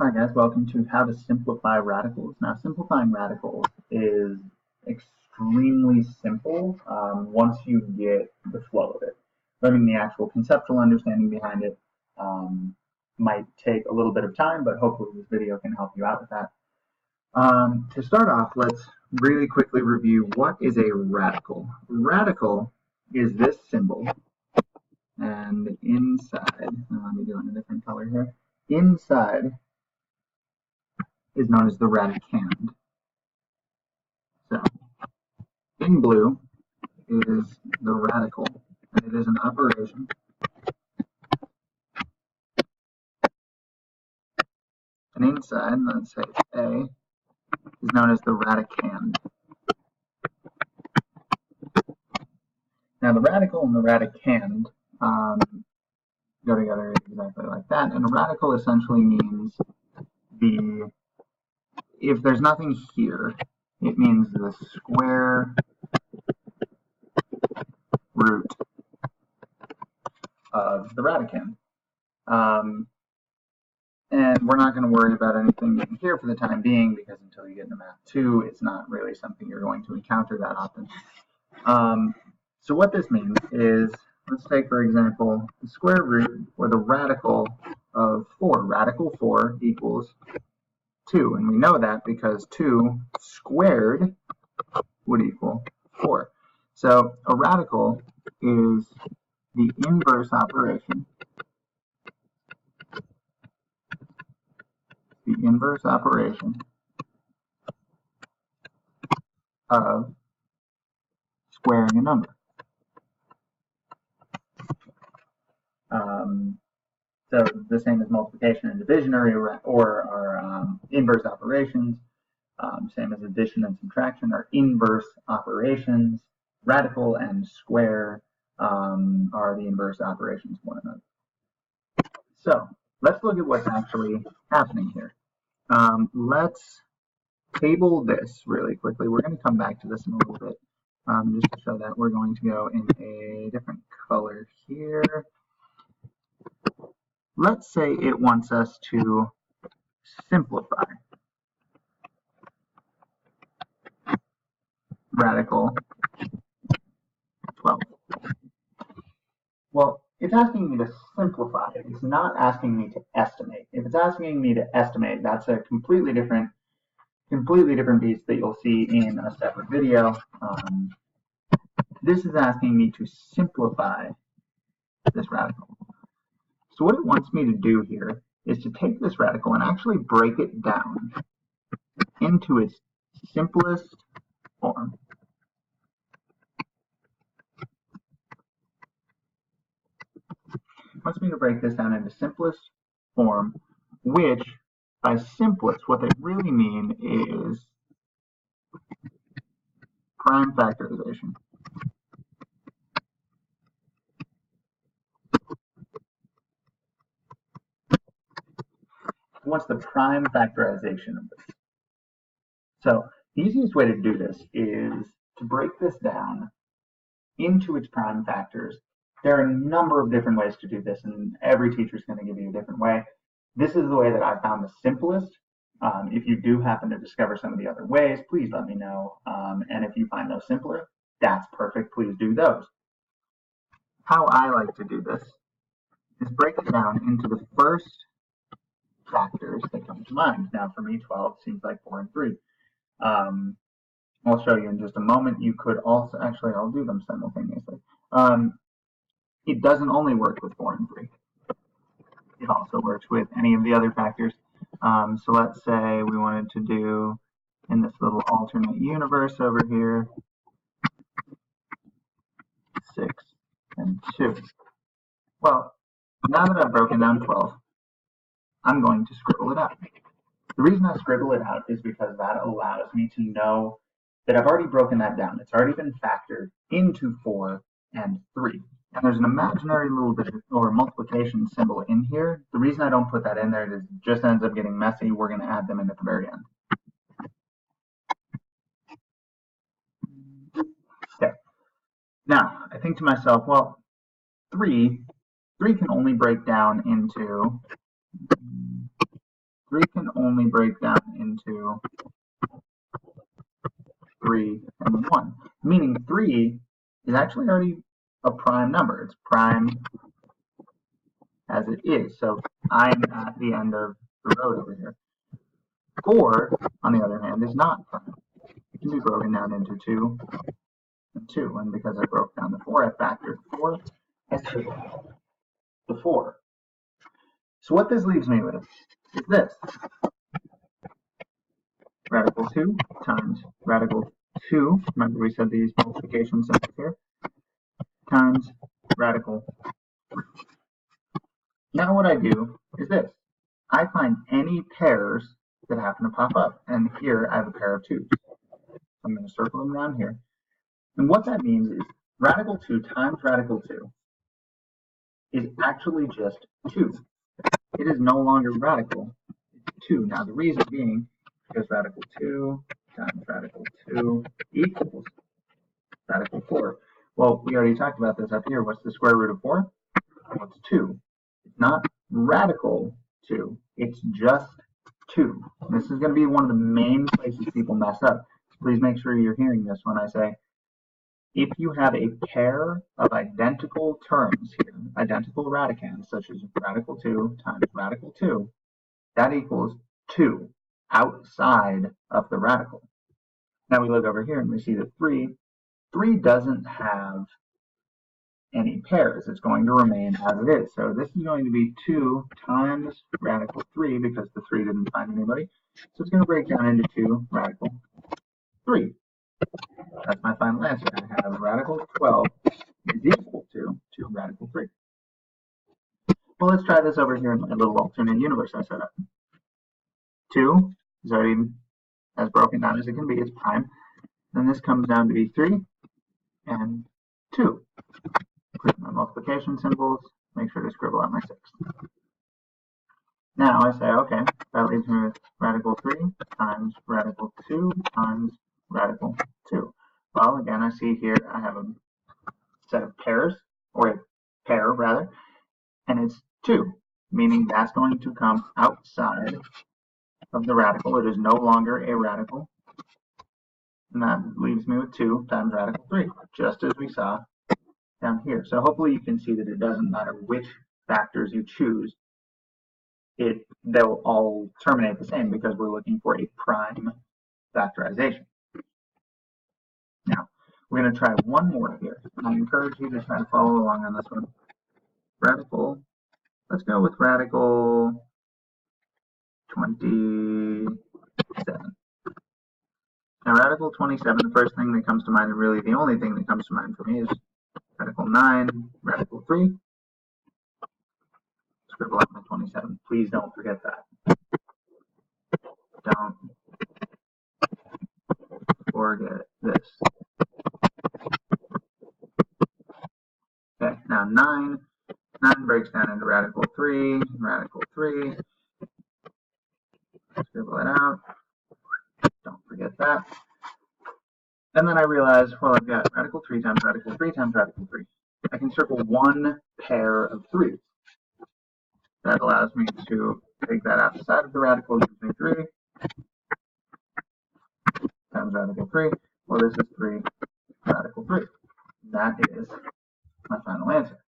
Hi guys, welcome to How to Simplify Radicals. Now, simplifying radicals is extremely simple once you get the flow of it. Learning the actual conceptual understanding behind it might take a little bit of time, but hopefully this video can help you out with that. To start off, let's really quickly review what is a radical. Radical is this symbol, and inside, let me do it in a different color here, inside is known as the radicand. So, in blue is the radical, and it is an operation. And inside, let's say A, is known as the radicand. Now, the radical and the radicand go together exactly like that, and a radical essentially means if there's nothing here, it means the square root of the radicand. And we're not going to worry about anything in here for the time being, because until you get into Math 2, it's not really something you're going to encounter that often. So what this means is, let's take, for example, the square root, or the radical of 4. Radical 4 equals 2, and we know that because 2 squared would equal 4. So a radical is the inverse operation. The inverse operation of squaring a number. So the same as multiplication and division or inverse operations. Same as addition and subtraction are inverse operations. Radical and square are the inverse operations of one another. So let's look at what's actually happening here. Let's table this really quickly. We're going to come back to this in a little bit. Just to show that, we're going to go in a different color here. Let's say it wants us to simplify radical 12. Well, it's asking me to simplify. It's not asking me to estimate. If it's asking me to estimate, that's a completely different beast that you'll see in a separate video. This is asking me to simplify this radical. So what it wants me to do here is to take this radical and actually break it down into its simplest form. It wants me to break this down into simplest form, which by simplest, what they really mean is prime factorization. What's the prime factorization of this? So the easiest way to do this is to break this down into its prime factors. There are a number of different ways to do this, and every teacher is going to give you a different way. This is the way that I found the simplest. If you do happen to discover some of the other ways, please let me know. And if you find those simpler, that's perfect. Please do those. How I like to do this is break it down into the first factors that come to mind. Now, for me, 12 seems like 4 and 3. I'll show you in just a moment. You could also, actually, I'll do them simultaneously. It doesn't only work with 4 and 3. It also works with any of the other factors. So let's say we wanted to do, in this little alternate universe over here, 6 and 2. Well, now that I've broken down 12, I'm going to scribble it out. The reason I scribble it out is because that allows me to know that I've already broken that down. It's already been factored into 4 and 3. And there's an imaginary little bit or multiplication symbol in here. The reason I don't put that in there is it just ends up getting messy. We're going to add them in at the very end. Okay. Now, I think to myself, well, 3 can only break down into 3 can only break down into 3 and 1, meaning 3 is actually already a prime number. It's prime as it is. So I'm at the end of the road over here. 4, on the other hand, is not prime. It can be broken down into 2 and 2. And because I broke down the 4, I factored 4 as the 4. So what this leaves me with is this. Radical 2 times radical 2, remember we said these multiplication symbols here, times radical 3. Now what I do is this. I find any pairs that happen to pop up, and here I have a pair of 2's. I'm going to circle them around here. And what that means is radical 2 times radical 2 is actually just 2. It is no longer radical, it's 2. Now the reason being because radical 2 times radical 2 equals radical 4. Well, we already talked about this up here. What's the square root of 4? Well, it's 2. It's not radical 2. It's just 2. This is going to be one of the main places people mess up. Please make sure you're hearing this when I say, if you have a pair of identical terms here, identical radicands, such as radical 2 times radical 2, that equals 2 outside of the radical. Now we look over here and we see that 3 doesn't have any pairs. It's going to remain as it is. So this is going to be 2 times radical 3 because the 3 didn't find anybody. So it's going to break down into 2 radical 3. That's my final answer. I have radical 12 is equal to 2 radical 3. Well, let's try this over here in my little alternate universe I set up. 2 is already as broken down as it can be. It's prime. Then this comes down to be 3 and 2. Click my multiplication symbols. Make sure to scribble out my 6. Now I say, okay, that leaves me with radical 3 times radical 2 times radical 2. Well, again, I see here I have a set of pairs, or a pair rather, and it's 2, meaning that's going to come outside of the radical. It is no longer a radical. And that leaves me with 2 times radical 3, just as we saw down here. So hopefully you can see that it doesn't matter which factors you choose. They'll all terminate the same because we're looking for a prime factorization. Now, we're going to try one more here. And I encourage you to try to follow along on this one. Radical, let's go with radical 27. Now, radical 27, the first thing that comes to mind, and really the only thing that comes to mind for me, is radical 9, radical 3. Scribble out my 27. Please don't forget that. Don't forget this. Okay, now 9 breaks down into radical 3, radical 3. Scribble it out. Don't forget that. And then I realize, well, I've got radical 3 times radical 3 times radical 3. I can circle one pair of 3's. That allows me to take that outside of the radical, gives me 3 times radical 3. Well, this is 3 radical 3. That is my final answer.